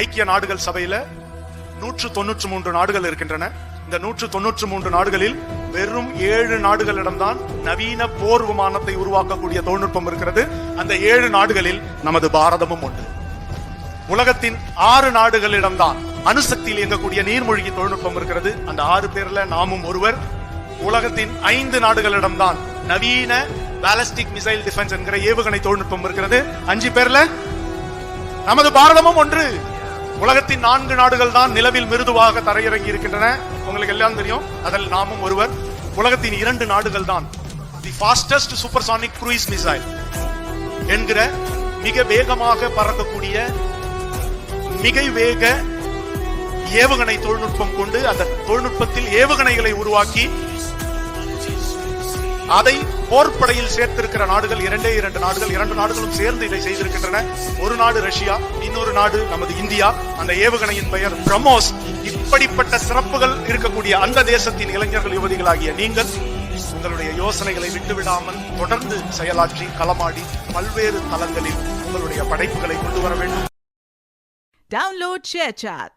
ஐக்கிய நாடுகள் சபையில 193 நாடுகள் இருக்கின்றன. இந்த 193 நாடுகளில் வெறும் 7 நாடுகளிடம்தான் நவீன போர் விமானத்தை உருவாக்கக்கூடிய தொழில்நுட்பம் இருக்கிறது. அந்த 7 நாடுகளில் நமது பாரதமும் உண்டு. உலகத்தின் 6 நாடுகளிடம்தான் அணுசக்தியில் இயங்கக்கூடிய நீர்மூழ்கி தொழில்நுட்பம் இருக்கிறது. அந்த 6 பேர்ல நாமும் ஒருவர். உலகத்தின் 5 நாடுகளிடம்தான் நவீன பாலிஸ்டிக் மிசைல் டிஃபென்ஸ் என்கிற ஏவுகணை தொழில்நுட்பம் இருக்கிறது. 5 பேர்ல நமது பாரதமும் ஒன்று. உலகத்தின் 4 நாடுகள் தான் நிலவில் மிருதுவாக தரையிறங்கி இருக்கின்றன. உங்களுக்கு எல்லாம் தெரியும். அதில் நாமும் ஒருவர். உலகத்தின் 2 நாடுகள் தான் தி ஃபாஸ்டஸ்ட் சூப்பர்சானிக் க்ரூயிஸ் மிசைல் என்கிற மிக வேகமாக பறக்கக்கூடிய மிக வேக ஏவுகணை தொழில்நுட்பம் கொண்டு அந்த தொழில்நுட்பத்தில் ஏவுகணைகளை உருவாக்கி அதை போர்ப்படையில் சேர்த்திருக்கிற நாடுகள் 2 நாடுகள். 2 நாடுகளும் சேர்ந்து இதை செய்திருக்கின்றன. ஒரு நாடு ரஷ்யா, இன்னொரு நாடு நமது இந்தியா. அந்த ஏவுகணையின் பெயர் பிரம்மோஸ். இப்படிப்பட்ட சிறப்புகள் இருக்கக்கூடிய அந்த தேசத்தின் இளைஞர்கள் யுவதிகளாகிய நீங்கள் உங்களுடைய யோசனைகளை விட்டுவிடாமல் தொடர்ந்து செயலாற்றி களமாடி பல்வேறு தளங்களில் உங்களுடைய படைப்புகளை கொண்டு வர வேண்டும். Download ShareChat.